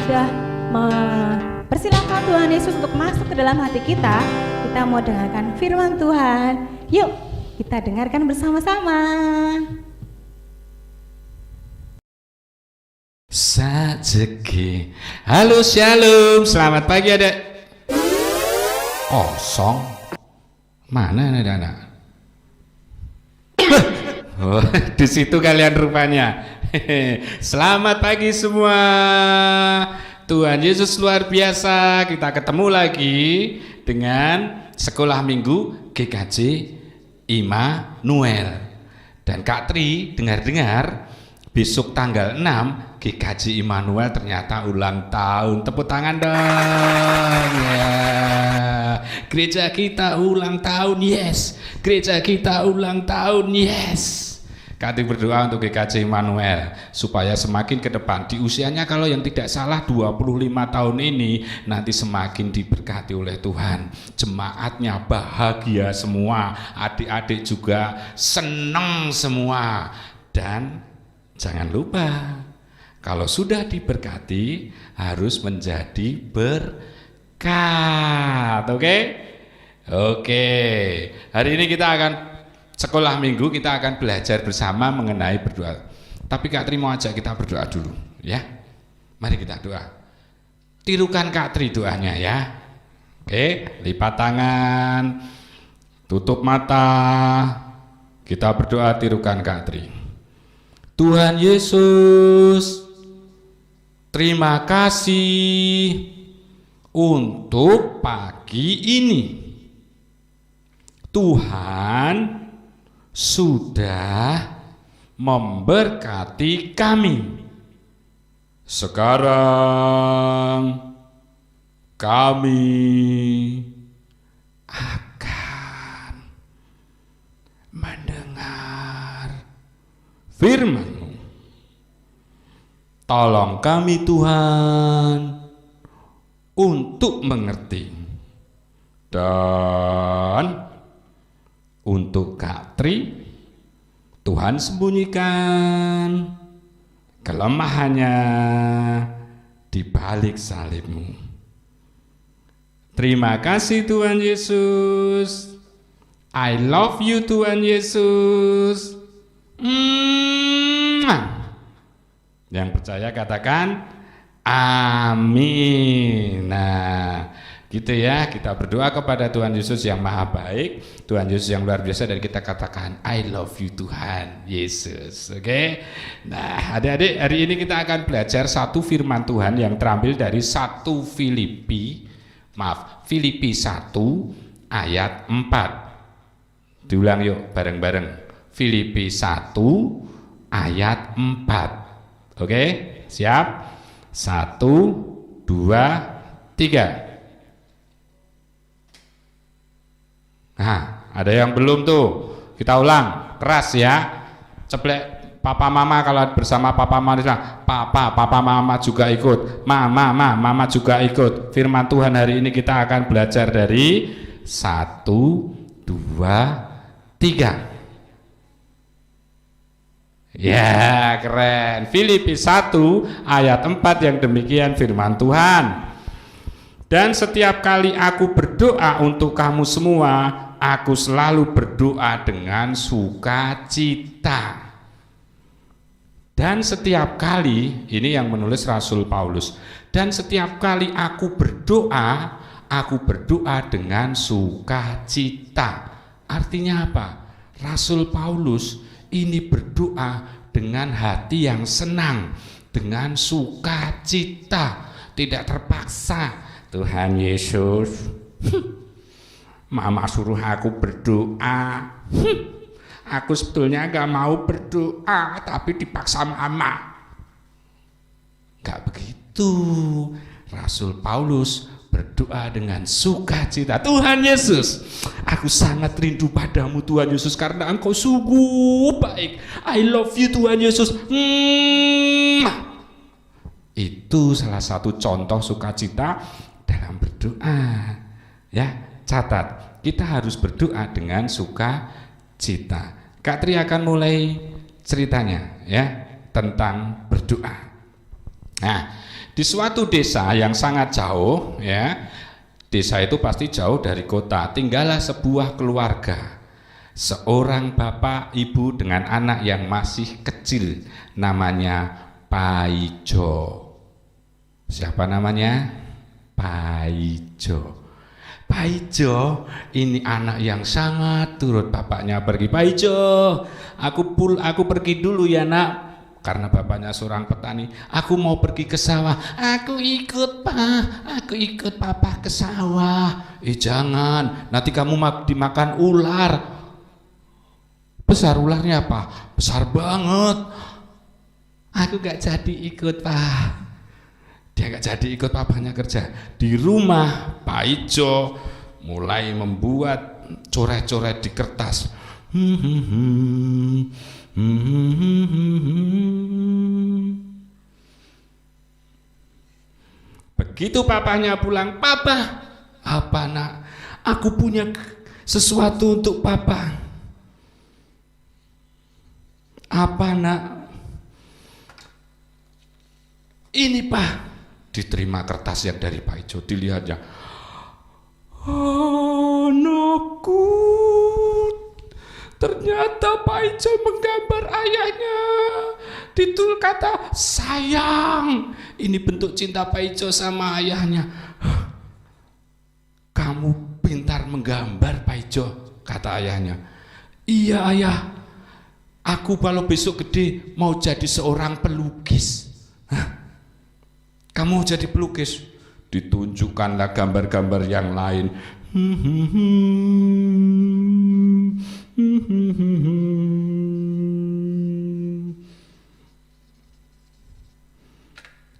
sudah mempersilahkan Tuhan Yesus untuk masuk ke dalam hati kita, kita mau dengarkan firman Tuhan. Yuk, kita dengarkan bersama-sama. Sajeki. Halo Shalom, selamat pagi adik. Kosong. Mana anak-anak? Oh, di situ kalian rupanya. Selamat pagi semua. Tuhan Yesus luar biasa. Kita ketemu lagi dengan sekolah minggu GKJ Immanuel. Dan Kak Tri dengar-dengar besok tanggal 6 GKJ Immanuel ternyata ulang tahun. Tepuk tangan dong ya. Gereja kita ulang tahun, yes. Gereja kita ulang tahun, yes. Kak Tri berdoa untuk GKJ Immanuel supaya semakin ke depan di usianya, kalau yang tidak salah 25 tahun ini, nanti semakin diberkati oleh Tuhan. Jemaatnya bahagia semua, adik-adik juga senang semua. Dan jangan lupa, kalau sudah diberkati harus menjadi berkat. Oke. Hari ini kita akan sekolah minggu, kita akan belajar bersama mengenai berdoa. Tapi Kak Tri mau ajak kita berdoa dulu, ya. Mari kita doa. Tirukan Kak Tri doanya ya. Oke, lipat tangan, tutup mata. Kita berdoa, tirukan Kak Tri. Tuhan Yesus, terima kasih untuk pagi ini. Tuhan sudah memberkati kami. Sekarang kami akan mendengar firman-Mu. Tolong kami Tuhan untuk mengerti, dan untuk Kak Tri, Tuhan sembunyikan kelemahannya di balik salib-Mu. Terima kasih Tuhan Yesus. I love you Tuhan Yesus. Yang percaya katakan amin. Nah, gitu ya, kita berdoa kepada Tuhan Yesus yang maha baik, Tuhan Yesus yang luar biasa, dan kita katakan I love you Tuhan Yesus. Oke. Nah, adik-adik, hari ini kita akan belajar satu firman Tuhan yang terambil dari Filipi 1 ayat 4. Diulang yuk bareng-bareng. Filipi 1 ayat 4. Oke, siap? 1, 2, 3. Nah, ada yang belum tuh. Kita ulang, keras ya. Ceplek papa mama, kalau bersama papa mama, papa mama juga ikut. Mama juga ikut. Firman Tuhan hari ini kita akan belajar dari 1, 2, 3. Ya, keren. Filipi 1 ayat 4 yang demikian firman Tuhan. Dan setiap kali aku berdoa untuk kamu semua, aku selalu berdoa dengan sukacita. Dan setiap kali, ini yang menulis Rasul Paulus, dan setiap kali aku berdoa dengan sukacita. Artinya apa? Rasul Paulus ini berdoa dengan hati yang senang, dengan sukacita, tidak terpaksa. Tuhan Yesus, mama suruh aku berdoa. Aku sebetulnya gak mau berdoa, tapi dipaksa mama. Gak begitu. Rasul Paulus berdoa dengan sukacita. Tuhan Yesus, aku sangat rindu padamu Tuhan Yesus, karena engkau sungguh baik. I love you Tuhan Yesus. Itu salah satu contoh sukacita dalam berdoa. Ya, catat, kita harus berdoa dengan sukacita. Kak Tri akan mulai ceritanya ya tentang berdoa. Nah, di suatu desa yang sangat jauh, ya, desa itu pasti jauh dari kota, tinggallah sebuah keluarga. Seorang bapak, ibu dengan anak yang masih kecil, namanya Paijo. Siapa namanya? Paijo. Paijo ini anak yang sangat turut. Bapaknya pergi, Paijo, aku pergi dulu ya nak. Karena bapaknya seorang petani, aku mau pergi ke sawah. Aku ikut papa ke sawah. Jangan, nanti kamu dimakan ular. Besar ularnya apa? Besar banget. Aku gak jadi ikut pak. Dia gak jadi ikut papanya kerja. Di rumah Paijo mulai membuat coret-coret di kertas. Begitu papanya pulang, papa, apa nak? Aku punya sesuatu untuk papa. Apa nak? Ini pak. Diterima kertas yang dari Paijo, dilihatnya. Anakku. Ternyata Paijo menggambar ayahnya. Ditul kata sayang. Ini bentuk cinta Paijo sama ayahnya. Kamu pintar menggambar Paijo, kata ayahnya. Iya ayah. Aku kalau besok gede mau jadi seorang pelukis. Kamu jadi pelukis? Ditunjukkanlah gambar-gambar yang lain.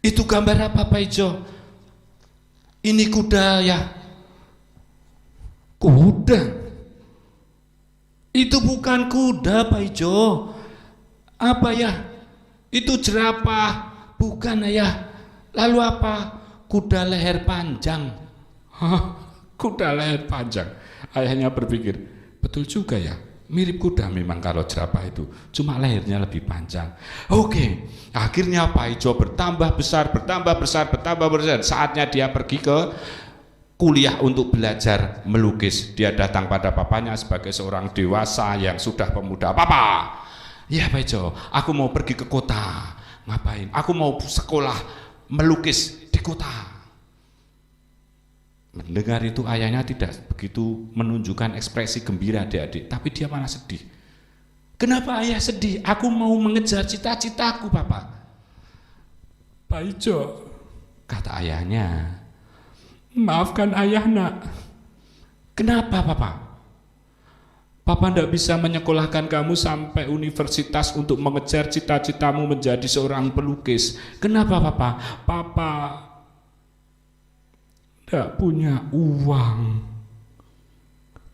Itu gambar apa Paijo? Ini kuda ya. Kuda? Itu bukan kuda Paijo. Apa ya? Itu jerapah. Bukan ayah. Lalu apa? Kuda leher panjang. Hah, kuda leher panjang. Ayahnya berpikir, betul juga ya, mirip kuda memang kalau jerapah itu, cuma lehernya lebih panjang. Oke, akhirnya Paijo bertambah besar. Saatnya dia pergi ke kuliah untuk belajar melukis. Dia datang pada papanya sebagai seorang dewasa yang sudah pemuda. Papa, ya Paijo, aku mau pergi ke kota. Ngapain? Aku mau sekolah melukis di kota. Mendengar itu ayahnya tidak begitu menunjukkan ekspresi gembira adik-adik, tapi dia malah sedih. Kenapa ayah sedih? Aku mau mengejar cita-citaku, Papa. Paijo, kata ayahnya, maafkan ayah nak. Kenapa Papa? Papa tidak bisa menyekolahkan kamu sampai universitas untuk mengejar cita-citamu menjadi seorang pelukis. Kenapa Papa? Papa tidak punya uang.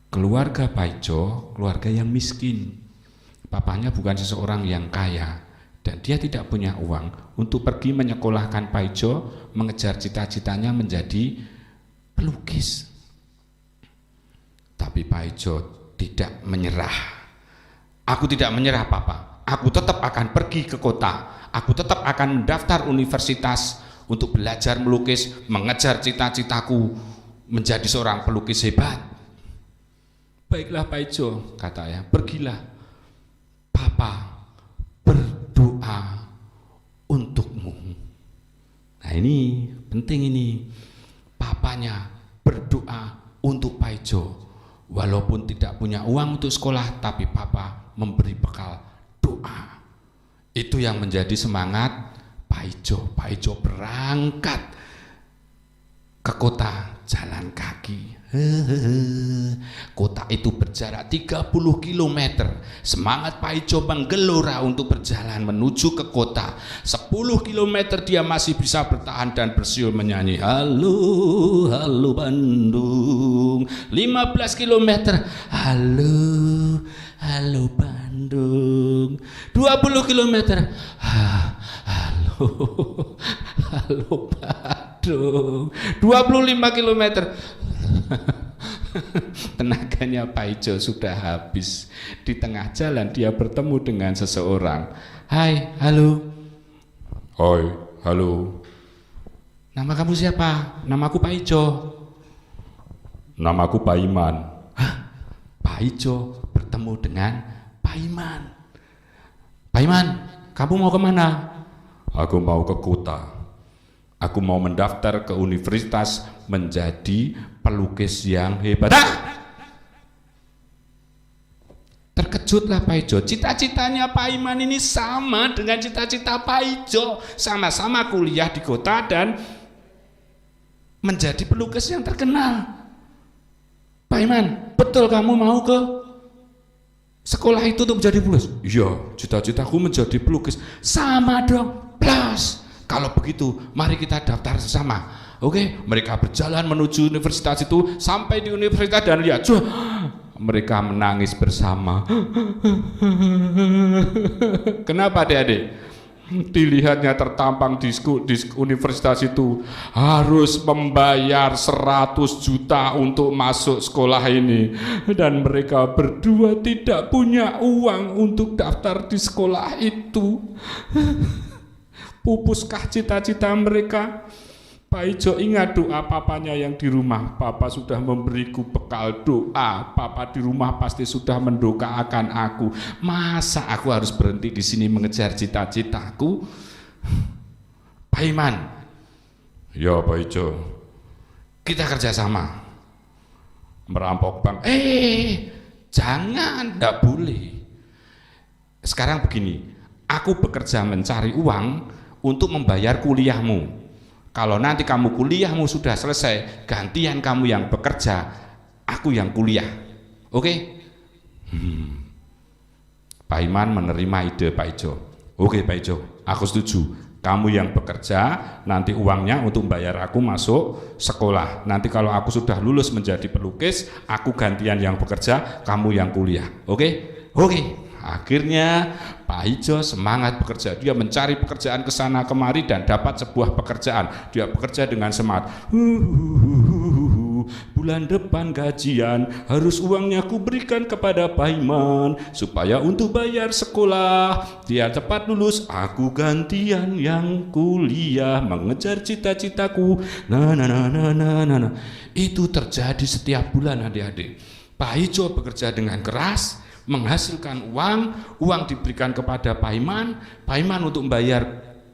Keluarga Paijo, keluarga yang miskin. Papanya bukan seseorang yang kaya. Dan dia tidak punya uang untuk pergi menyekolahkan Paijo mengejar cita-citanya menjadi pelukis. Tapi Paijo tidak menyerah. Aku tidak menyerah Papa. Aku tetap akan pergi ke kota. Aku tetap akan mendaftar universitas untuk belajar melukis, mengejar cita-citaku menjadi seorang pelukis hebat. Baiklah Paijo, kata ayah, pergilah. Papa berdoa untukmu. Nah ini penting ini. Papanya berdoa untuk Paijo. Walaupun tidak punya uang untuk sekolah, tapi Papa memberi bekal doa. Itu yang menjadi semangat Paijo. Paijo berangkat ke kota jalan kaki. Kota itu berjarak 30 km. Semangat Paijo menggelora untuk berjalan menuju ke kota. 10 km dia masih bisa bertahan dan bersiul menyanyi halo, halo Bandung. 15 km, halo, halo Bandung. 20 km, halo, halo Bandung. 25 km. Tenaganya Paijo sudah habis. Di tengah jalan dia bertemu dengan seseorang. Hai, halo. Hai, halo. Nama kamu siapa? Namaku Pak Ijo. Namaku Pak Iman. Hah? Pak Ijo bertemu dengan Pak Iman. Pak Iman, kamu mau kemana? Aku mau ke kota. Aku mau mendaftar ke universitas menjadi pelukis yang hebat. Terkejutlah Pak Ijo. Cita-citanya Pak Iman ini sama dengan cita-cita Pak Ijo. Sama-sama kuliah di kota dan menjadi pelukis yang terkenal. Pak Iman, betul kamu mau ke sekolah itu untuk menjadi pelukis? Iya, cita-citaku menjadi pelukis. Sama dong, plus. Kalau begitu, mari kita daftar bersama. Oke, mereka berjalan menuju universitas itu. Sampai di universitas dan lihat, mereka menangis bersama. Kenapa adik-adik? Dilihatnya tertampang di universitas itu harus membayar 100 juta untuk masuk sekolah ini, dan mereka berdua tidak punya uang untuk daftar di sekolah itu. Pupuskah cita-cita mereka? Pak Ijo ingat doa papanya yang di rumah. Papa sudah memberiku bekal doa. Papa di rumah pasti sudah mendoakan aku. Masa aku harus berhenti di sini mengejar cita-citaku? Pak Iman. Ya Pak Ijo. Kita kerjasama. Merampok bank. Jangan, tidak boleh. Sekarang begini. Aku bekerja mencari uang untuk membayar kuliahmu. Kalau nanti kamu kuliahmu sudah selesai, gantian kamu yang bekerja, aku yang kuliah. Oke? Pak Iman menerima ide Pak Ijo. Oke Pak Ijo, aku setuju. Kamu yang bekerja, nanti uangnya untuk bayar aku masuk sekolah. Nanti kalau aku sudah lulus menjadi pelukis, aku gantian yang bekerja, kamu yang kuliah. Oke? Oke. Akhirnya Pak Ijo semangat bekerja. Dia mencari pekerjaan ke sana kemari dan dapat sebuah pekerjaan. Dia bekerja dengan semangat. Bulan depan gajian, harus uangnya aku berikan kepada Pak Iman supaya untuk bayar sekolah. Dia cepat lulus, aku gantian yang kuliah mengejar cita-citaku. Nah. Itu terjadi setiap bulan adik-adik. Pak Ijo bekerja dengan keras, menghasilkan uang diberikan kepada Pak Iman untuk membayar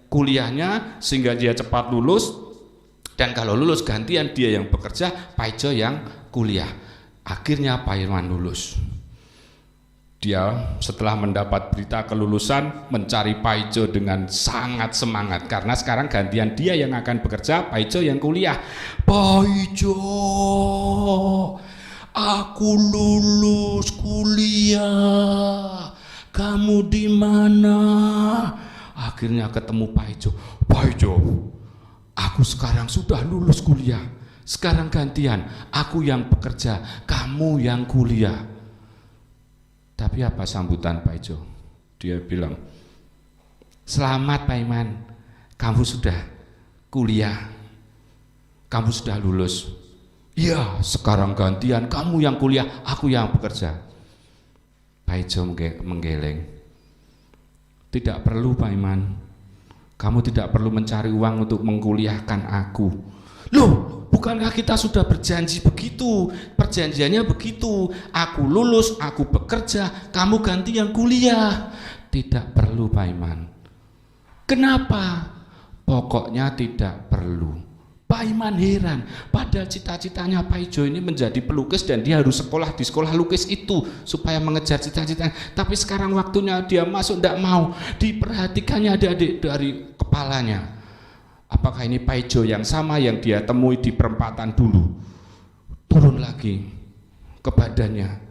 kuliahnya sehingga dia cepat lulus, dan kalau lulus gantian dia yang bekerja, Pak Ijo yang kuliah. Akhirnya Pak Iman lulus. Dia setelah mendapat berita kelulusan mencari Pak Ijo dengan sangat semangat karena sekarang gantian dia yang akan bekerja, Pak Ijo yang kuliah. Pak Ijo, aku lulus kuliah. Kamu di mana? Akhirnya ketemu Pak Ijo. Pak Ijo, aku sekarang sudah lulus kuliah. Sekarang gantian, aku yang bekerja, kamu yang kuliah. Tapi apa sambutan Pak Ijo? Dia bilang, selamat Pak Iman, kamu sudah kuliah, kamu sudah lulus. Iya, sekarang gantian, kamu yang kuliah, aku yang bekerja. Pak Ijo menggeleng. Tidak perlu Pak Iman, kamu tidak perlu mencari uang untuk mengkuliahkan aku. Loh, bukankah kita sudah berjanji begitu? Perjanjiannya begitu, aku lulus, aku bekerja, kamu ganti yang kuliah. Tidak perlu Pak Iman. Kenapa? Pokoknya tidak perlu. Pak Iman heran, padahal cita-citanya Pak Ijo ini menjadi pelukis dan dia harus sekolah di sekolah lukis itu supaya mengejar cita-citanya. Tapi sekarang waktunya dia masuk, tidak mau. Diperhatikannya adik-adik dari kepalanya. Apakah ini Pak Ijo yang sama yang dia temui di perempatan dulu? Turun lagi ke badannya,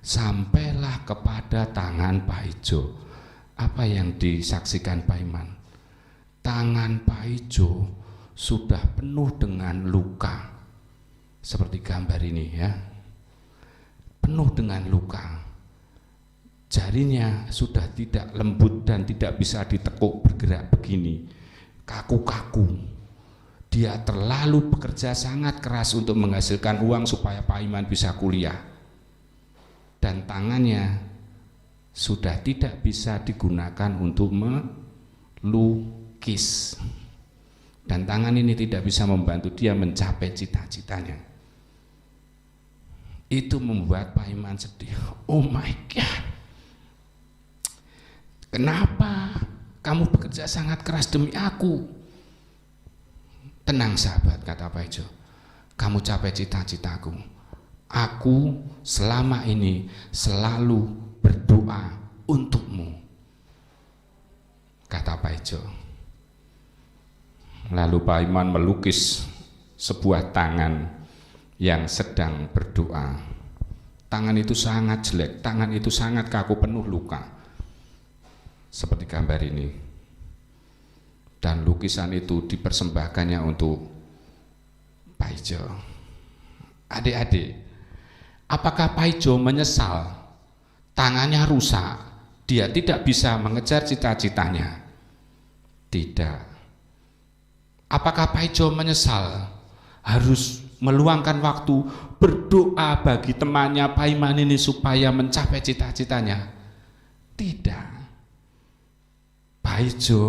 sampailah kepada tangan Pak Ijo. Apa yang disaksikan Pak Iman? Tangan Pak Ijo sudah penuh dengan luka, seperti gambar ini ya, penuh dengan luka. Jarinya sudah tidak lembut dan tidak bisa ditekuk bergerak begini, kaku-kaku. Dia terlalu bekerja sangat keras untuk menghasilkan uang supaya Pak Iman bisa kuliah, dan tangannya sudah tidak bisa digunakan untuk melukis. dan tangan ini tidak bisa membantu dia mencapai cita-citanya. Itu membuat Pak Iman sedih. Oh my God, kenapa kamu bekerja sangat keras demi aku? Tenang sahabat, kata Pak Ijo, kamu capai cita-citaku. Aku selama ini selalu berdoa untukmu, kata Pak Ijo. Lalu Pak Iman melukis sebuah tangan yang sedang berdoa. Tangan itu sangat jelek, tangan itu sangat kaku, penuh luka, seperti gambar ini. Dan lukisan itu dipersembahkannya untuk Pak Ijo. Adik-adik, apakah Pak Ijo menyesal tangannya rusak, dia tidak bisa mengejar cita-citanya? Tidak. Apakah Pak Ijo menyesal harus meluangkan waktu berdoa bagi temannya Pak Iman ini supaya mencapai cita-citanya? Tidak. Pak Ijo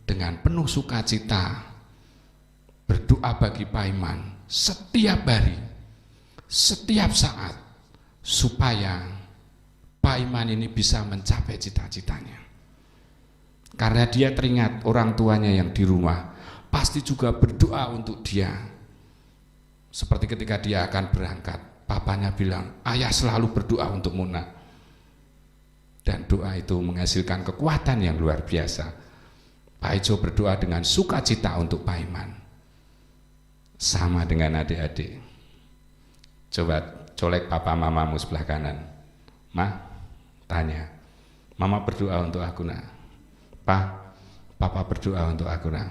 dengan penuh sukacita berdoa bagi Pak Iman setiap hari, setiap saat, supaya Pak Iman ini bisa mencapai cita-citanya. Karena dia teringat orang tuanya yang di rumah pasti juga berdoa untuk dia. Seperti ketika dia akan berangkat, papanya bilang, ayah selalu berdoa untuk Muna. Dan doa itu menghasilkan kekuatan yang luar biasa. Pak Ijo berdoa dengan sukacita untuk Pak Iman. Sama dengan adik-adik. Coba colek papa mamamu sebelah kanan. Ma, tanya, mama berdoa untuk aku nak? Papa berdoa untuk aku nak?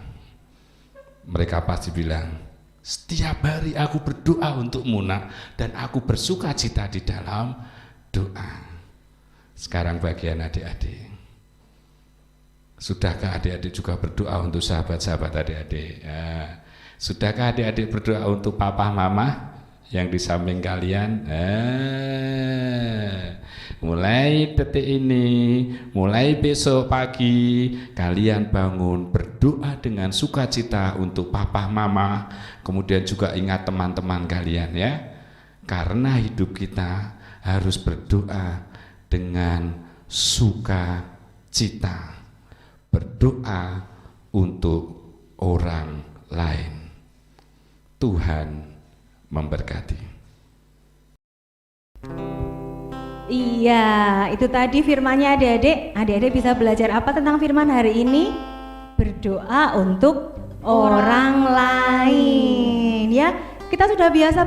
Mereka pasti bilang, setiap hari aku berdoa untukmu nak, dan aku bersuka cita di dalam doa. Sekarang bagian adik-adik. Sudahkah adik-adik juga berdoa untuk sahabat-sahabat adik-adik? Ya. Sudahkah adik-adik berdoa untuk papa mama yang di samping kalian? Mulai detik ini, mulai besok pagi, kalian bangun berdoa dengan sukacita untuk papa mama, kemudian juga ingat teman-teman kalian ya. Karena hidup kita harus berdoa dengan sukacita. Berdoa untuk orang lain. Tuhan memberkati. Iya, itu tadi firman-nya adik-adik. Adik-adik bisa belajar apa tentang firman hari ini? Berdoa untuk orang lain ya. Kita sudah biasa